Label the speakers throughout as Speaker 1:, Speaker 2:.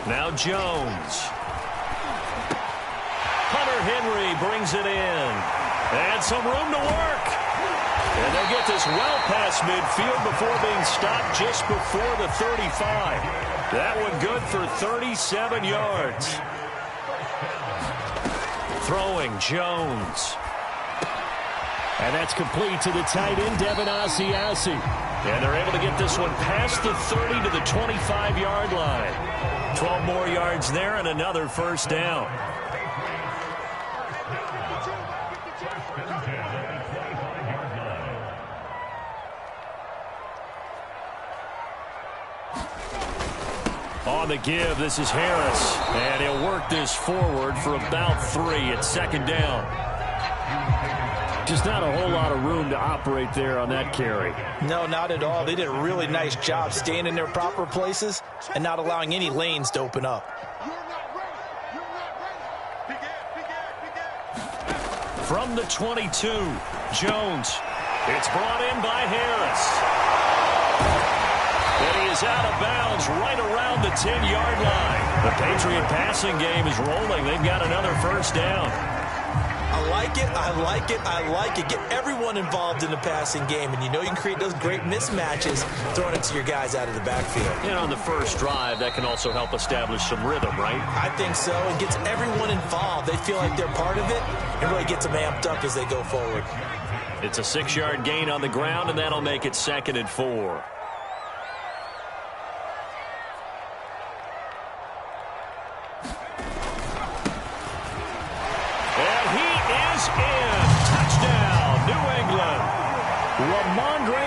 Speaker 1: Now Jones. Hunter Henry brings it in. And some room to work. And they'll get this well past midfield before being stopped just before the 35. That one good for 37 yards. Throwing Jones. And that's complete to the tight end, Devin Asiasi. And they're able to get this one past the 30 to the 25-yard line. 12 more yards there and another first down. On the give, this is Harris. And he'll work this forward for about 3 at second down. Just not a whole lot of room to operate there on that carry.
Speaker 2: No, not at all. They did a really nice job staying in their proper places and not allowing any lanes to open up.
Speaker 1: From the 22, Jones. It's brought in by Harris. And he is out of bounds right around the 10-yard line. The Patriot passing game is rolling. They've got another first down.
Speaker 2: I like it, I like it, I like it. Get everyone involved in the passing game, and you know you can create those great mismatches throwing it to your guys out of the backfield.
Speaker 1: And on the first drive, that can also help establish some rhythm, right?
Speaker 2: I think so. It gets everyone involved. They feel like they're part of it. It really gets them amped up as they go forward.
Speaker 1: It's a 6-yard gain on the ground, and that'll make it 2nd and 4.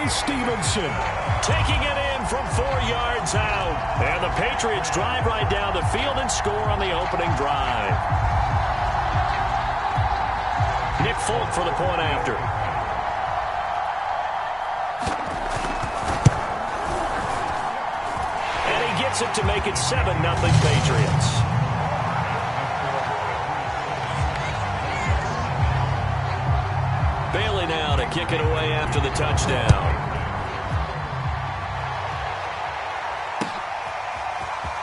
Speaker 1: Stevenson taking it in from 4 yards out. And the Patriots drive right down the field and score on the opening drive. Nick Folk for the point after. And he gets it to make it 7-0 Patriots. Bailey now to kick it away after the touchdown.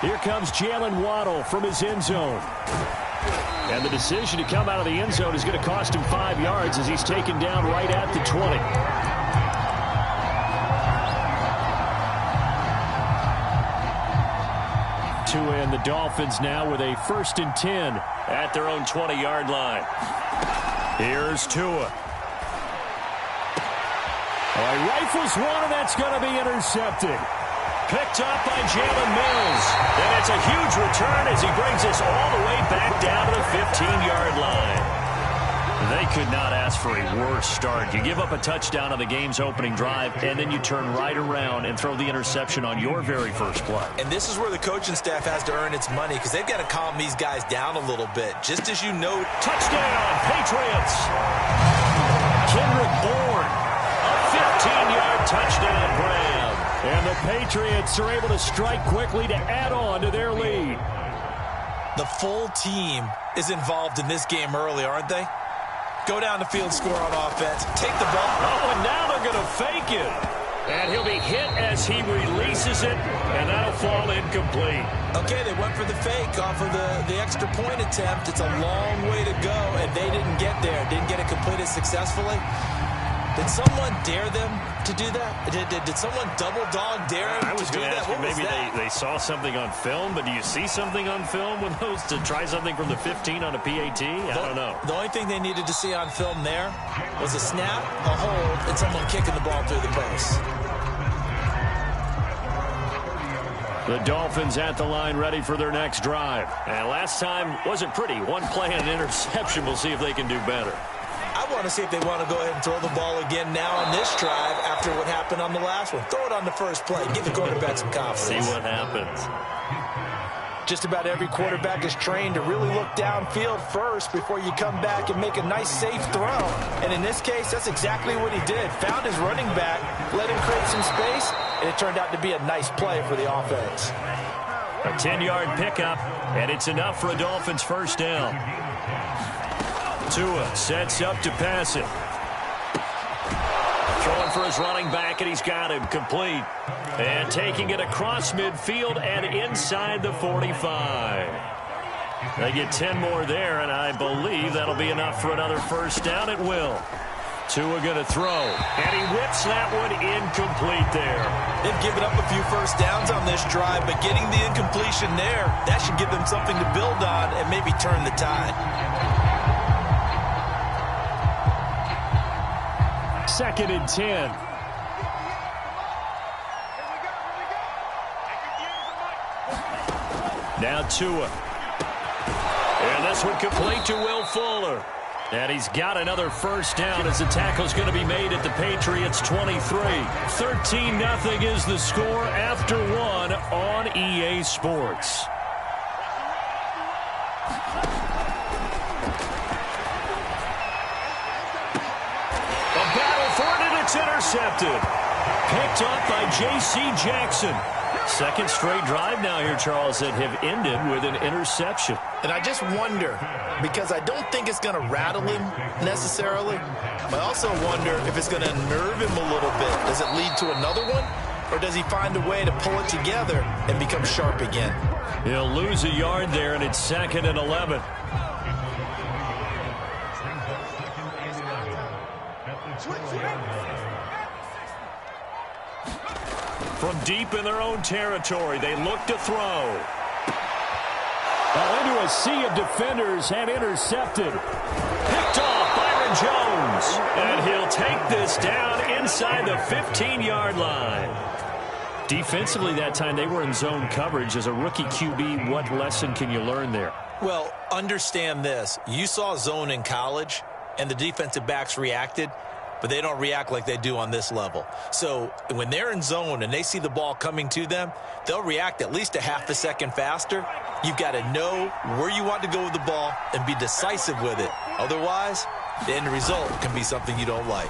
Speaker 1: Here comes Jalen Waddle from his end zone. And the decision to come out of the end zone is going to cost him 5 yards as he's taken down right at the 20. Tua and the Dolphins now with a 1st and 10 at their own 20-yard line. Here's Tua. Well, he rifles one, and that's going to be intercepted. Picked up by Jalen Mills. And it's a huge return as he brings us all the way back down to the 15-yard line. They could not ask for a worse start. You give up a touchdown on the game's opening drive, and then you turn right around and throw the interception on your very first play.
Speaker 2: And this is where the coaching staff has to earn its money because they've got to calm these guys down a little bit. Just as you know,
Speaker 1: touchdown, Patriots. Kendrick Bourne, a 15-yard touchdown grab. And the Patriots are able to strike quickly to add on to their lead.
Speaker 2: The full team is involved in this game early, aren't they? Go down the field, score on offense, take the ball.
Speaker 1: Oh, and now they're going to fake it. And he'll be hit as he releases it, and that'll fall incomplete.
Speaker 2: Okay, they went for the fake off of the extra point attempt. It's a long way to go, and they didn't get there. Didn't get it completed successfully. Did someone dare them to do that? Did someone double dog dare them
Speaker 1: I was
Speaker 2: to do
Speaker 1: going to
Speaker 2: that?
Speaker 1: ask you, maybe they saw something on film, but do you see something on film with those to try something from the 15 on a PAT? I don't know.
Speaker 2: The only thing they needed to see on film there was a snap, a hold, and someone kicking the ball through the post.
Speaker 1: The Dolphins at the line ready for their next drive. And last time wasn't pretty. One play and an interception. We'll see if they can do better.
Speaker 2: I want to see if they want to go ahead and throw the ball again now on this drive after what happened on the last one. Throw it on the first play. Give the quarterback some confidence.
Speaker 1: See what happens.
Speaker 2: Just about every quarterback is trained to really look downfield first before you come back and make a nice, safe throw. And in this case, that's exactly what he did. Found his running back, let him create some space, and it turned out to be a nice play for the offense.
Speaker 1: A 10-yard pickup, and it's enough for a Dolphins first down. Tua sets up to pass it. Throwing for his running back, and he's got him complete. And taking it across midfield and inside the 45. They get 10 more there, and I believe that'll be enough for another first down. It will. Tua going to throw, and he whips that one incomplete there.
Speaker 2: They've given up a few first downs on this drive, but getting the incompletion there, that should give them something to build on and maybe turn the tide.
Speaker 1: Second and 10. Now Tua. And this one complete to Will Fuller. And he's got another first down as the tackle's going to be made at the Patriots' 23. 13-0 is the score after one on EA Sports. A battle for it, and it's intercepted. Picked up by J.C. Jackson. Second straight drive now here, Charles, that have ended with an interception.
Speaker 2: And I just wonder, because I don't think it's going to rattle him necessarily, but I also wonder if it's going to nerve him a little bit. Does it lead to another one? Or does he find a way to pull it together and become sharp again?
Speaker 1: He'll lose a yard there, and it's 2nd and 11. From deep in their own territory, they look to throw. Into a sea of defenders and intercepted. Picked off Byron Jones. And he'll take this down inside the 15-yard line. Defensively that time, they were in zone coverage. As a rookie QB, what lesson can you learn there?
Speaker 2: Well, understand this. You saw zone in college, and the defensive backs reacted, but they don't react like they do on this level. So when they're in zone and they see the ball coming to them, they'll react at least a half a second faster. You've got to know where you want to go with the ball and be decisive with it. Otherwise, the end result can be something you don't like.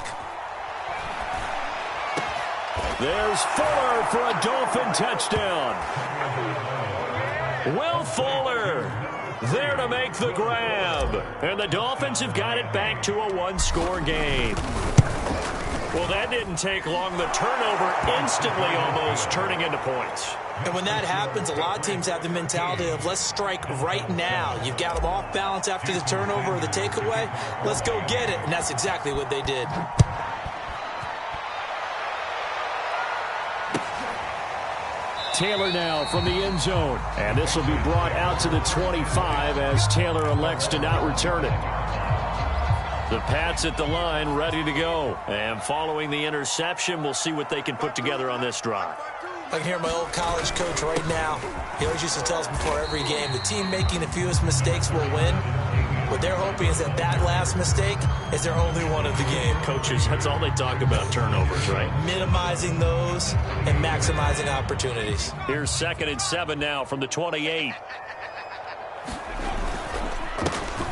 Speaker 1: There's Fuller for a Dolphin touchdown. Will Fuller there to make the grab. And the Dolphins have got it back to a one-score game. Well, that didn't take long. The turnover instantly almost turning into points.
Speaker 2: And when that happens, a lot of teams have the mentality of let's strike right now. You've got them off balance after the turnover or the takeaway. Let's go get it. And that's exactly what they did.
Speaker 1: Taylor now from the end zone. And this will be brought out to the 25 as Taylor elects to not return it. The Pats at the line ready to go. And following the interception, we'll see what they can put together on this drive.
Speaker 2: I can hear my old college coach right now. He always used to tell us before every game, the team making the fewest mistakes will win. What they're hoping is that that last mistake is their only one of the game.
Speaker 1: Coaches, that's all they talk about, turnovers, right?
Speaker 2: Minimizing those and maximizing opportunities.
Speaker 1: Here's 2nd and 7 now from the 28.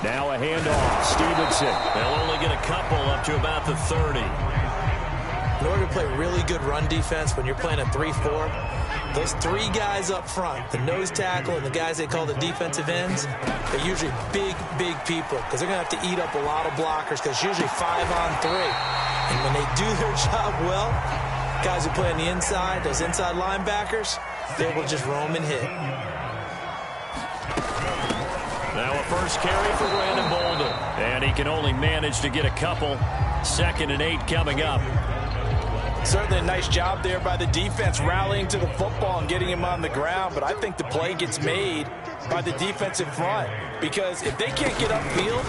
Speaker 1: Now a handoff. Stevenson. They'll only get a couple up to about the 30.
Speaker 2: In order to play really good run defense when you're playing a 3-4, those three guys up front, the nose tackle and the guys they call the defensive ends, they're usually big, big people because they're going to have to eat up a lot of blockers because it's usually 5-on-3. And when they do their job well, guys who play on the inside, those inside linebackers, they will just roam and hit.
Speaker 1: Now a first carry for Brandon Bolden. And he can only manage to get a couple. 2nd and 8 coming up.
Speaker 2: Certainly a nice job there by the defense rallying to the football and getting him on the ground, but I think the play gets made by the defensive front because if they can't get upfield,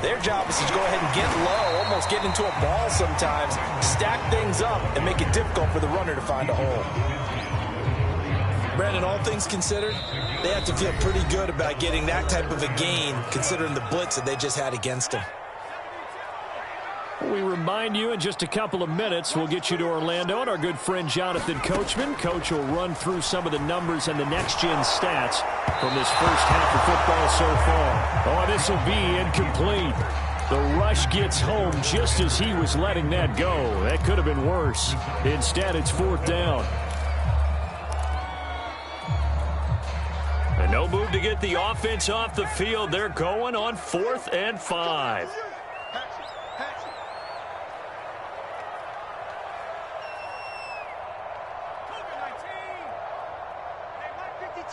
Speaker 2: their job is to go ahead and get low, almost get into a ball sometimes, stack things up, and make it difficult for the runner to find a hole. Brandon, all things considered, they have to feel pretty good about getting that type of a gain considering the blitz that they just had against them.
Speaker 1: We remind you in just a couple of minutes, we'll get you to Orlando and our good friend Jonathan Coachman. Coach will run through some of the numbers and the next-gen stats from this first half of football so far. Oh, this will be incomplete. The rush gets home just as he was letting that go. That could have been worse. Instead, it's 4th down. And no move to get the offense off the field. They're going on 4th and 5.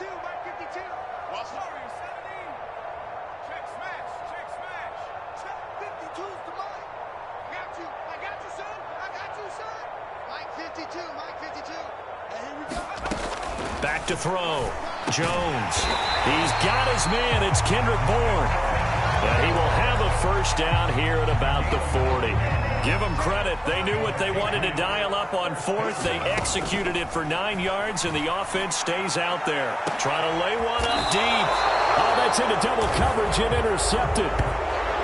Speaker 3: Mike 52. Well, sorry, 17. Check smash. Check 52's to Mike. I got you, son. Mike 52. And here we go.
Speaker 1: Back to throw. Jones. He's got his man. It's Kendrick Bourne. And he will have a first down here at about the 40. Give them credit. They knew what they wanted to dial up on fourth. They executed it for 9 yards, and the offense stays out there. Trying to lay one up deep. Oh, that's into double coverage and intercepted.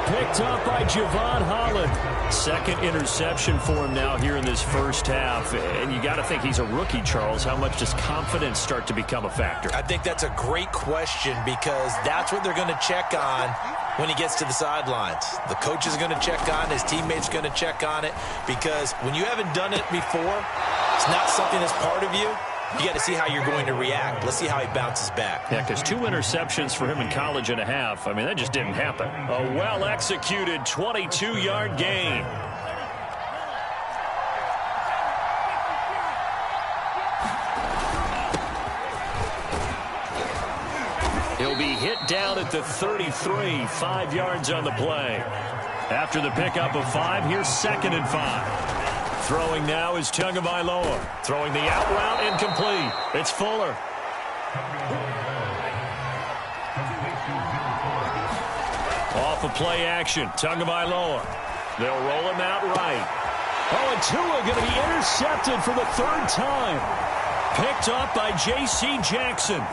Speaker 1: Picked up by Javon Holland. Second interception for him now here in this first half. And you got to think he's a rookie, Charles. How much does confidence start to become a factor?
Speaker 2: I think that's a great question because that's what they're going to check on when he gets to the sidelines. The coach is going to check on it. His teammates going to check on it because when you haven't done it before, it's not something that's part of you. You got to see how you're going to react. Let's see how he bounces back.
Speaker 1: Yeah, because 2 interceptions for him in college and a half. I mean, that just didn't happen. A well-executed 22-yard gain. He'll be hit down at the 33, 5 yards on the play. After the pickup of 5, here's 2nd and 5. Throwing now is Tagovailoa. Throwing the out route incomplete. It's Fuller. Off of play action. Tagovailoa. They'll roll him out right. Oh, and Tua going to be intercepted for the 3rd time. Picked up by J.C. Jackson.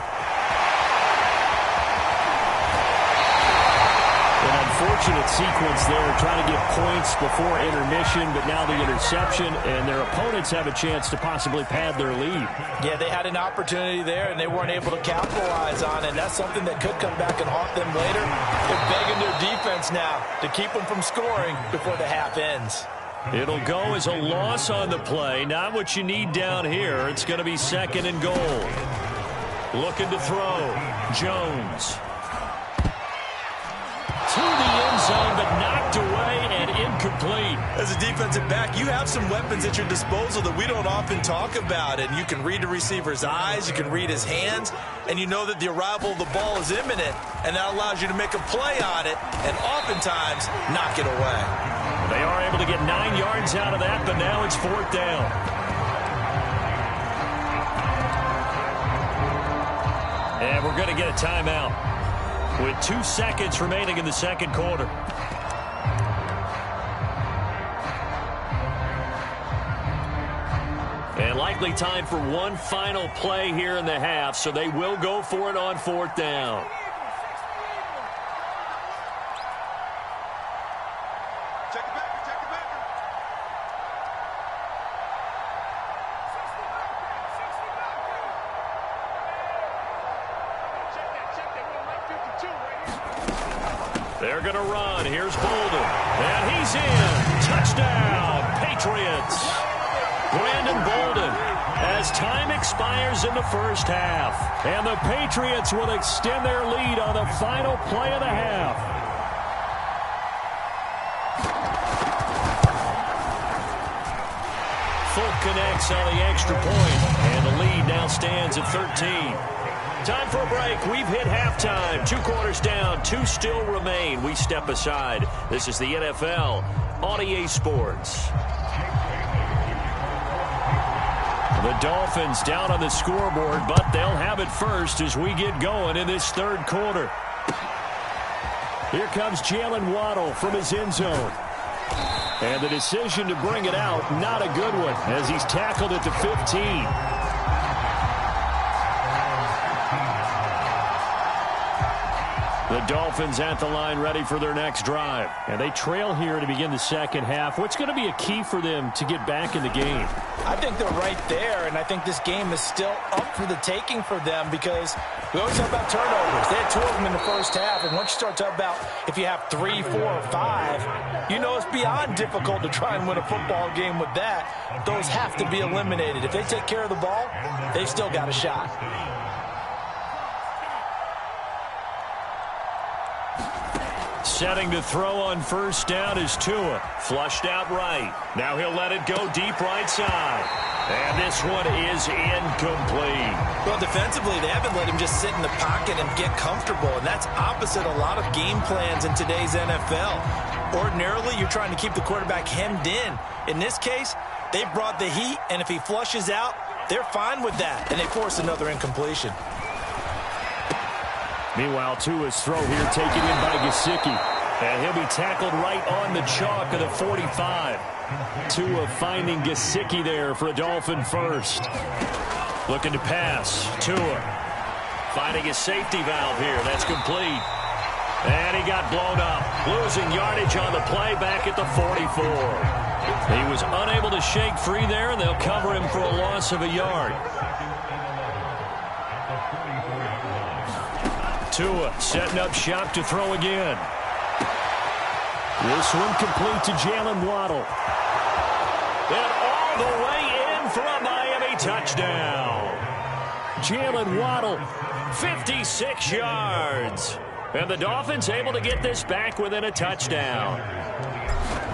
Speaker 1: Unfortunate sequence there, trying to get points before intermission, but now the interception, and their opponents have a chance to possibly pad their lead.
Speaker 2: Yeah, they had an opportunity there, and they weren't able to capitalize on it. That's something that could come back and haunt them later. They're begging their defense now to keep them from scoring before the half ends.
Speaker 1: It'll go as a loss on the play. Not what you need down here. It's going to be 2nd and goal. Looking to throw. Jones. To the end zone, but knocked away and incomplete.
Speaker 2: As a defensive back, you have some weapons at your disposal that we don't often talk about. And you can read the receiver's eyes, you can read his hands, and you know that the arrival of the ball is imminent, and that allows you to make a play on it and oftentimes knock it away.
Speaker 1: They are able to get 9 yards out of that, but now it's 4th down. And we're going to get a timeout with 2 seconds remaining in the second quarter. And likely time for one final play here in the half, so they will go for it on 4th down. They're going to run. Here's Bolden. And he's in. Touchdown, Patriots. Brandon Bolden as time expires in the first half. And the Patriots will extend their lead on the final play of the half. Folk connects on the extra point. And the lead now stands at 13. Time for a break. We've hit halftime. 2 quarters down. 2 still remain. We step aside. This is the NFL on EA Sports. The Dolphins down on the scoreboard, but they'll have it first as we get going in this 3rd quarter. Here comes Jalen Waddle from his end zone. And the decision to bring it out, not a good one, as he's tackled at the 15. The Dolphins at the line ready for their next drive. And they trail here to begin the second half. What's going to be a key for them to get back in the game?
Speaker 2: I think they're right there, and I think this game is still up for the taking for them because we always talk about turnovers. They had 2 of them in the first half, and once you start talking about if you have 3, 4, or 5, you know it's beyond difficult to try and win a football game with that. Those have to be eliminated. If they take care of the ball, they've still got a shot.
Speaker 1: Setting to throw on first down is Tua. Flushed out right. Now he'll let it go deep right side. And this one is incomplete.
Speaker 2: Well, defensively, they haven't let him just sit in the pocket and get comfortable, and that's opposite a lot of game plans in today's NFL. Ordinarily, you're trying to keep the quarterback hemmed in. In this case, they brought the heat, and if he flushes out, they're fine with that, and they force another incompletion.
Speaker 1: Meanwhile, Tua's throw here taken in by Gesicki. And he'll be tackled right on the chalk of the 45. Tua finding Gesicki there for a Dolphin first. Looking to pass. Tua finding his safety valve here. That's complete. And he got blown up. Losing yardage on the play back at the 44. He was unable to shake free there, and they'll cover him for a loss of a yard. Tua setting up shop to throw again. This one complete to Jalen Waddle. And all the way in for a Miami touchdown. Jalen Waddle, 56 yards. And the Dolphins able to get this back within a touchdown.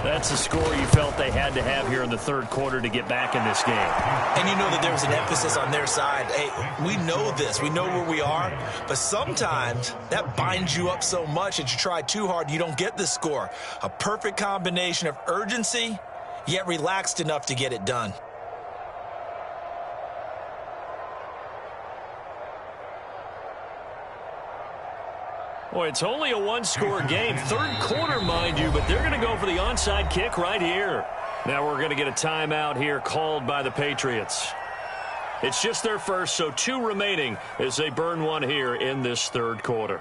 Speaker 1: That's the score you felt they had to have here in the third quarter to get back in this game.
Speaker 2: And you know that there was an emphasis on their side. Hey, we know this. We know where we are. But sometimes that binds you up so much that you try too hard, you don't get the score. A perfect combination of urgency, yet relaxed enough to get it done.
Speaker 1: Boy, it's only a one-score game. Third quarter, mind you, but they're going to go for the onside kick right here. Now we're going to get a timeout here called by the Patriots. It's just their first, so 2 remaining as they burn one here in this third quarter.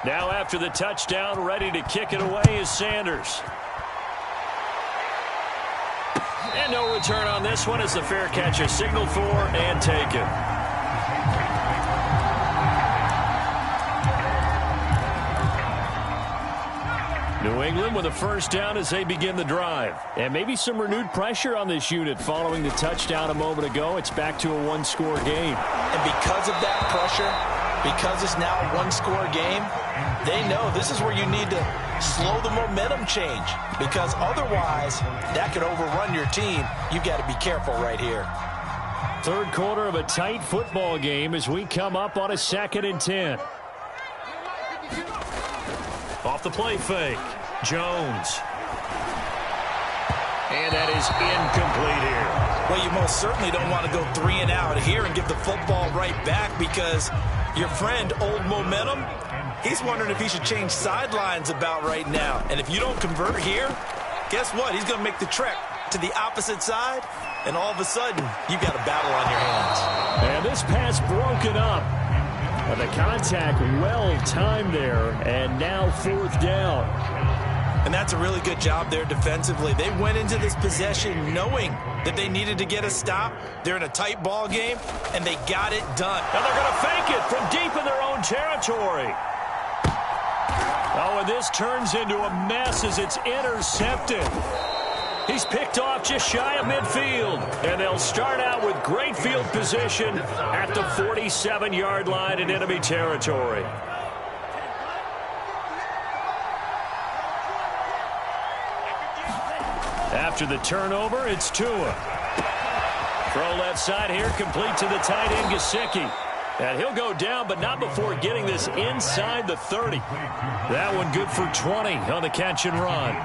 Speaker 1: Now after the touchdown, ready to kick it away is Sanders. And no return on this one as the fair catch is signaled for and taken. New England with a first down as they begin the drive. And maybe some renewed pressure on this unit following the touchdown a moment ago. It's back to a one-score game.
Speaker 2: And because of that pressure, because it's now a one-score game, they know this is where you need to slow the momentum change, because otherwise that could overrun your team. You've got to be careful right here.
Speaker 1: Third quarter of a tight football game as we come up on a 2nd and 10. Off the play fake. Jones. And that is incomplete here.
Speaker 2: Well, you most certainly don't want to go 3 and out here and give the football right back, because your friend, Old Momentum, he's wondering if he should change sidelines about right now. And if you don't convert here, guess what? He's going to make the trek to the opposite side, and all of a sudden, you've got a battle on your hands.
Speaker 1: And this pass broken up. But the contact well-timed there, and now 4th down.
Speaker 2: And that's a really good job there defensively. They went into this possession knowing that they needed to get a stop. They're in a tight ball game, and they got it done.
Speaker 1: Now they're going to fake it from deep in their own territory. Oh, and this turns into a mess as it's intercepted. He's picked off just shy of midfield. And they'll start out with great field position at the 47-yard line in enemy territory. After the turnover, it's Tua. Throw left side here, complete to the tight end, Gesicki. And he'll go down, but not before getting this inside the 30. That one good for 20 on the catch and run.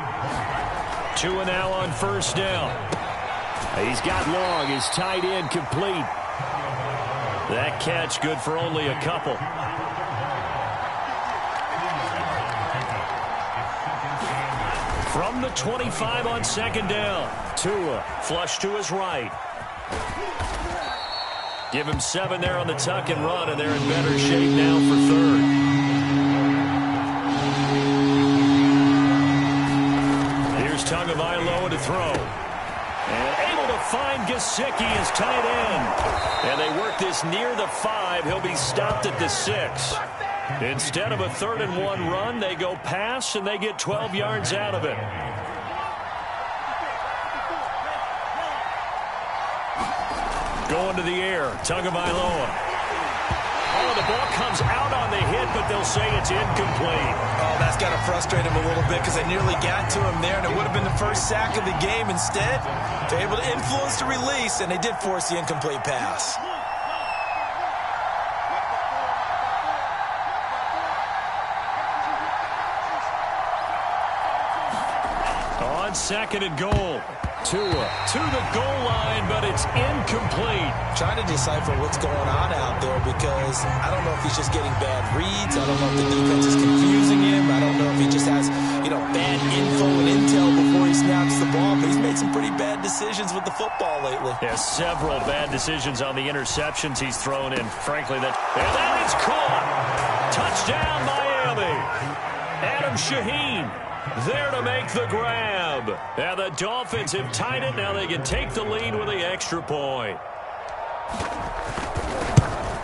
Speaker 1: Tua now on first down. He's got long, his tight end complete. That catch good for only a couple. From the 25 on 2nd down. Tua flush to his right. Give him 7 there on the tuck and run, and they're in better shape now for 3rd. Tagovailoa to throw. And able to find Gesicki as tight end. And they work this near the 5. He'll be stopped at the 6. Instead of a 3rd and 1 run, they go pass, and they get 12 yards out of it. Going to the air, Tagovailoa. Oh, the ball comes out on the hit, but they'll say it's incomplete.
Speaker 2: Oh, that's got to frustrate him a little bit because they nearly got to him there, and it would have been the first sack of the game. Instead, they're able to influence the release, and they did force the incomplete pass.
Speaker 1: On second and goal. Tua to the goal line, but it's incomplete.
Speaker 2: Trying to decipher what's going on out there because I don't know if he's just getting bad reads. I don't know if the defense is confusing him. I don't know if he just has, bad info and intel before he snaps the ball. But he's made some pretty bad decisions with the football lately.
Speaker 1: Yeah, several bad decisions on the interceptions he's thrown in. Frankly, and that is caught. Touchdown, Miami. Adam Shaheen there to make the grab. And the Dolphins have tied it. Now they can take the lead with the extra point.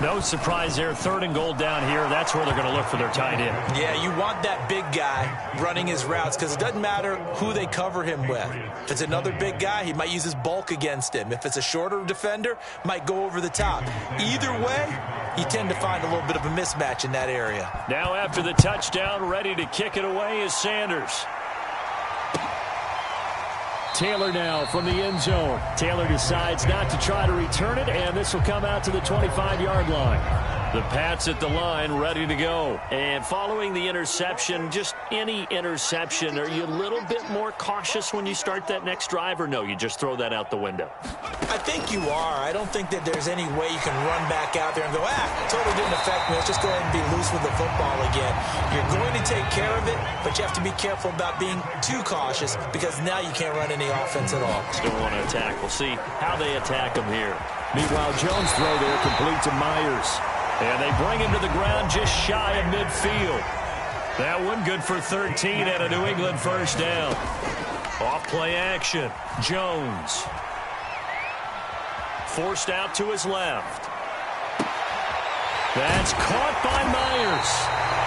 Speaker 1: No surprise there. Third and goal down here. That's where they're going to look for their tight end.
Speaker 2: Yeah, you want that big guy running his routes because it doesn't matter who they cover him with. If it's another big guy, he might use his bulk against him. If it's a shorter defender, might go over the top. Either way, you tend to find a little bit of a mismatch in that area.
Speaker 1: Now after the touchdown, ready to kick it away is Sanders. Taylor now from the end zone. Taylor decides not to try to return it, and this will come out to the 25-yard line. The Pats at the line, ready to go. And following the interception, just any interception, are you a little bit more cautious when you start that next drive, or no, you just throw that out the window?
Speaker 2: I think you are. I don't think that there's any way you can run back out there and go, totally didn't affect me. Let's just go ahead and be loose with the football again. You're going to take care of it, but you have to be careful about being too cautious because now you can't run any offense at all.
Speaker 1: Still want to attack. We'll see how they attack him here. Meanwhile, Jones' throw there complete to Myers. And they bring him to the ground just shy of midfield. That one good for 13 and a New England first down. Off play action. Jones. Forced out to his left. That's caught by Myers.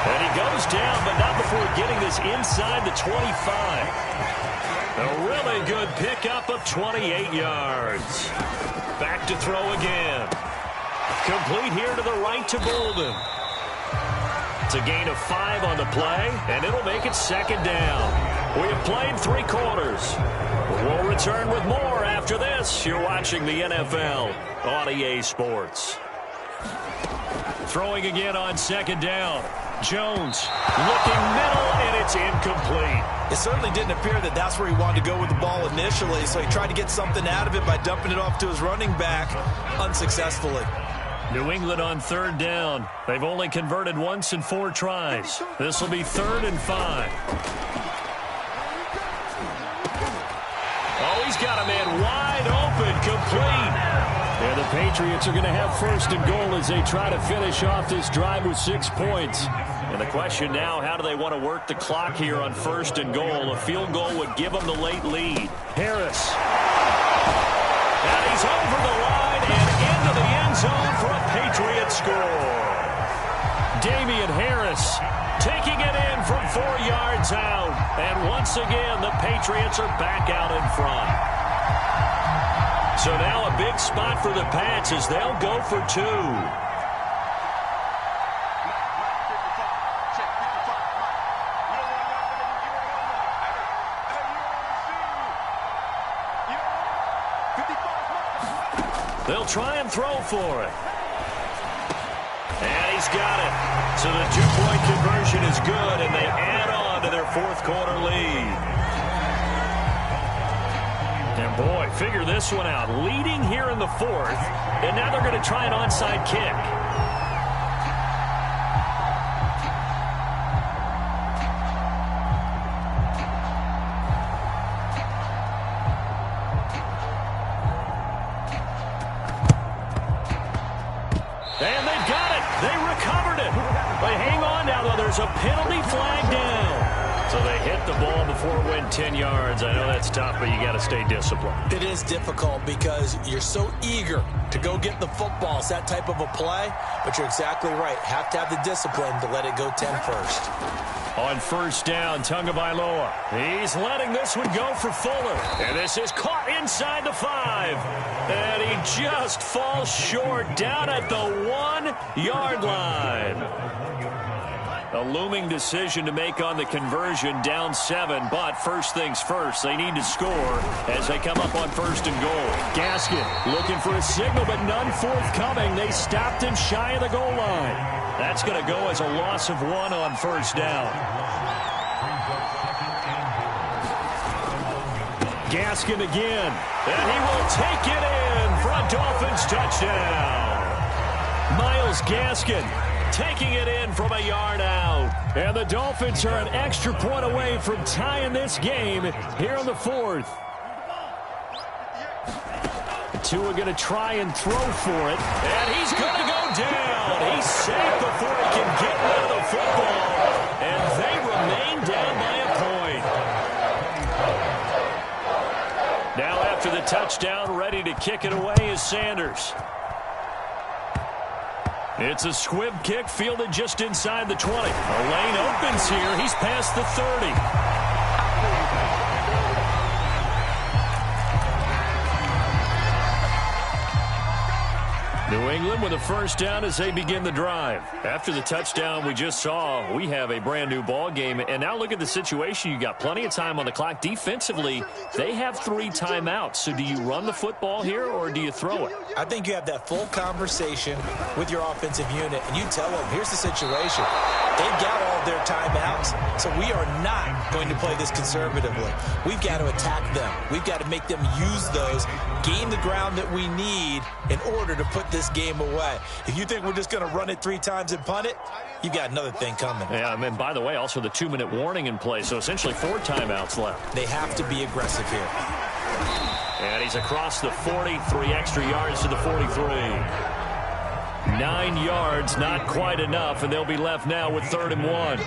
Speaker 1: And he goes down, but not before getting this inside the 25. A really good pickup of 28 yards. Back to throw again. Complete here to the right to Bolden. It's a gain of 5 on the play, and it'll make it second down. We have played 3 quarters. We'll return with more after this. You're watching the NFL on EA Sports. Throwing again on second down. Jones looking middle, and it's incomplete.
Speaker 2: It certainly didn't appear that that's where he wanted to go with the ball initially, so he tried to get something out of it by dumping it off to his running back unsuccessfully.
Speaker 1: New England on third down. They've only converted once in 4 tries. This will be 3rd and 5. Oh, he's got a man wide open, complete. And the Patriots are going to have first and goal as they try to finish off this drive with 6 points. And the question now, how do they want to work the clock here on first and goal? A field goal would give them the late lead. Harris. And he's over the line and into the end zone for a Patriot score. Damian Harris taking it in from 4 yards out. And once again, the Patriots are back out in front. So now a big spot for the Pats as they'll go for 2. They'll try and throw for it. And he's got it. So the 2-point conversion is good, and they add on to their 4th quarter lead. And boy, figure this one out. Leading here in the 4th, and now they're going to try an onside kick. And they've got it. They recovered it. They hang on now, though. There's a penalty flag down. So they hit the ball before it went 10 yards. I know that's tough, but you got to stay disciplined.
Speaker 2: It is difficult because you're so eager to go get the football. It's that type of a play, but you're exactly right. Have to have the discipline to let it go 10 first.
Speaker 1: On first down, Tagovailoa. He's letting this one go for Fuller. And this is caught inside the 5. And he just falls short down at the 1. 15-yard line. A looming decision to make on the conversion, down 7, but first things first, they need to score as they come up on 1st and goal. Gaskin looking for a signal, but none forthcoming. They stopped him shy of the goal line. That's going to go as a loss of 1 on 1st down. Gaskin again, and he will take it in for a Dolphins touchdown. Miles Gaskin taking it in from a yard out. And the Dolphins are an extra point away from tying this game here in the 4th. Tua going to try and throw for it. And he's going to go down. He's safe before he can get rid of the football. And they remain down by a point. Now after the touchdown, ready to kick it away is Sanders. It's a squib kick fielded just inside the 20. A lane opens here. He's past the 30. New England with a first down as they begin the drive. After the touchdown we just saw, we have a brand new ball game. And now look at the situation. You got plenty of time on the clock. Defensively, they have 3 timeouts. So do you run the football here or do you throw it?
Speaker 2: I think you have that full conversation with your offensive unit, and you tell them, here's the situation. They've got all of their timeouts, so we are not going to play this conservatively. We've got to attack them. We've got to make them use those, gain the ground that we need in order to put this game away. If you think we're just going to run it 3 times and punt it, you've got another thing coming.
Speaker 1: Yeah, I mean, by the way, also the 2-minute warning in play, so essentially 4 timeouts left.
Speaker 2: They have to be aggressive here.
Speaker 1: And he's across the 40, 3 extra yards to the 43. 9 yards, not quite enough, and they'll be left now with 3rd and 1.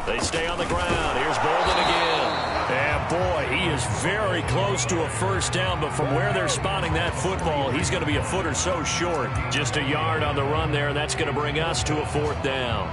Speaker 1: They stay on the ground. Here's Bolden again. And boy, he is very close to a first down, but from where they're spotting that football, he's going to be a foot or so short. Just a yard on the run there, and that's going to bring us to a 4th down.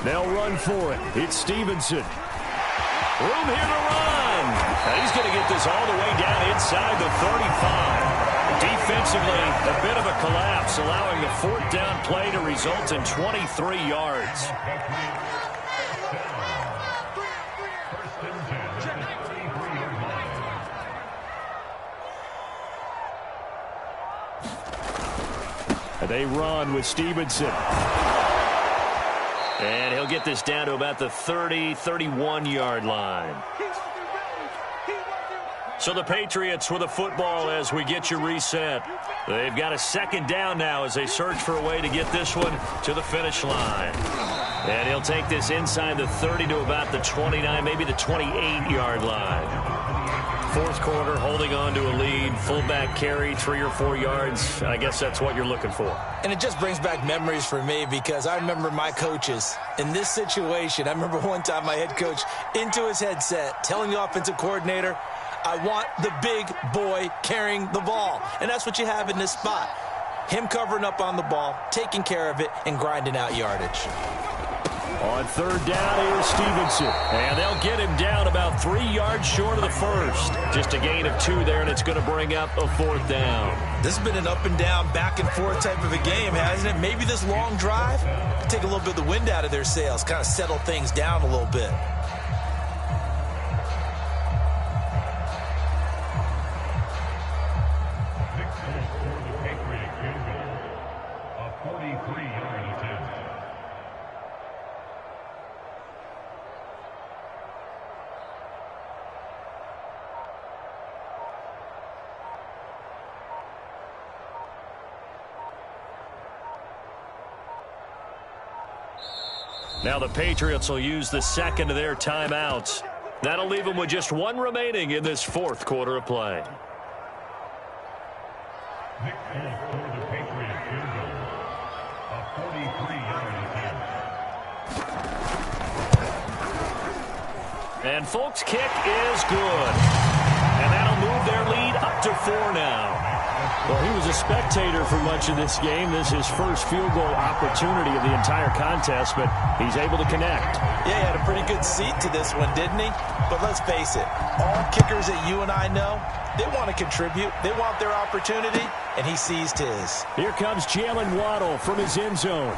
Speaker 1: They'll run for it. It's Stevenson. Room here to run. And he's going to get this all the way down inside the 35. Defensively, a bit of a collapse, allowing the 4th down play to result in 23 yards. And they run with Stevenson. And he'll get this down to about the 30, 31-yard line. So the Patriots with a football as we get you reset. They've got a 2nd down now as they search for a way to get this one to the finish line. And he'll take this inside the 30 to about the 29, maybe the 28-yard line. 4th quarter, holding on to a lead, fullback carry, 3 or 4 yards. I guess that's what you're looking for.
Speaker 2: And it just brings back memories for me because I remember my coaches in this situation. I remember one time my head coach into his headset telling the offensive coordinator, I want the big boy carrying the ball. And that's what you have in this spot. Him covering up on the ball, taking care of it, and grinding out yardage.
Speaker 1: On 3rd down, here's Stevenson. And they'll get him down about 3 yards short of the first. Just a gain of 2 there, and it's going to bring up a 4th down.
Speaker 2: This has been an up and down, back and forth type of a game, hasn't it? Maybe this long drive take a little bit of the wind out of their sails, kind of settle things down a little bit.
Speaker 1: Now the Patriots will use the 2nd of their timeouts. That'll leave them with just 1 remaining in this 4th quarter of play. And Folk's kick is good. And that'll move their lead up to 4 now. Well, he was a spectator for much of this game. This is his first field goal opportunity of the entire contest, but he's able to connect.
Speaker 2: Yeah, he had a pretty good seat to this one, didn't he? But let's face it, all kickers that you and I know, they want to contribute. They want their opportunity, and he seized his.
Speaker 1: Here comes Jalen Waddle from his end zone.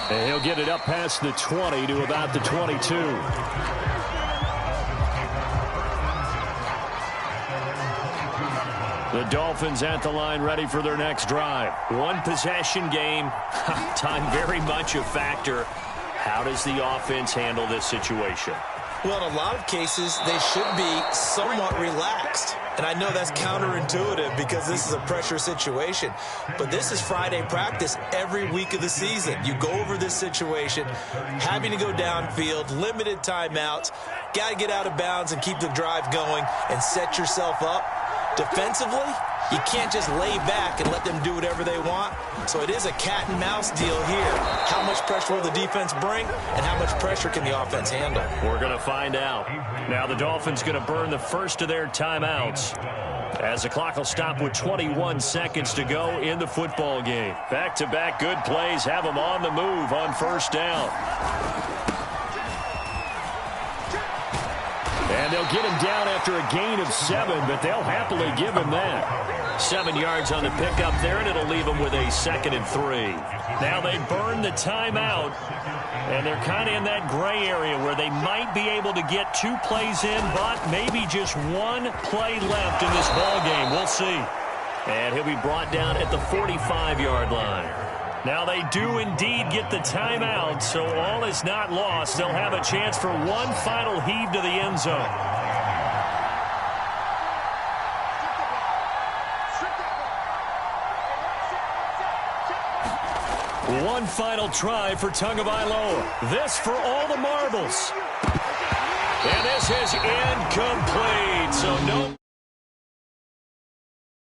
Speaker 1: And he'll get it up past the 20 to about the 22. The Dolphins at the line ready for their next drive. One possession game. Time very much a factor. How does the offense handle this situation?
Speaker 2: Well, in a lot of cases, they should be somewhat relaxed. And I know that's counterintuitive because this is a pressure situation. But this is Friday practice every week of the season. You go over this situation, having to go downfield, limited timeouts, got to get out of bounds and keep the drive going and set yourself up. Defensively, you can't just lay back and let them do whatever they want. So it is a cat and mouse deal here. How much pressure will the defense bring, and how much pressure can the offense handle?
Speaker 1: We're going to find out. Now the Dolphins going to burn the first of their timeouts as the clock will stop with 21 seconds to go in the football game. Back-to-back good plays have them on the move on first down. And they'll get him down after a gain of 7, but they'll happily give him that. 7 yards on the pickup there, and it'll leave him with a 2nd and 3. Now they burn the timeout, and they're kind of in that gray area where they might be able to get 2 plays in, but maybe just 1 play left in this ball game. We'll see. And he'll be brought down at the 45-yard line. Now they do indeed get the timeout, so all is not lost. They'll have a chance for one final heave to the end zone. One final try for Tagovailoa. This for all the marbles. And this is incomplete, so no...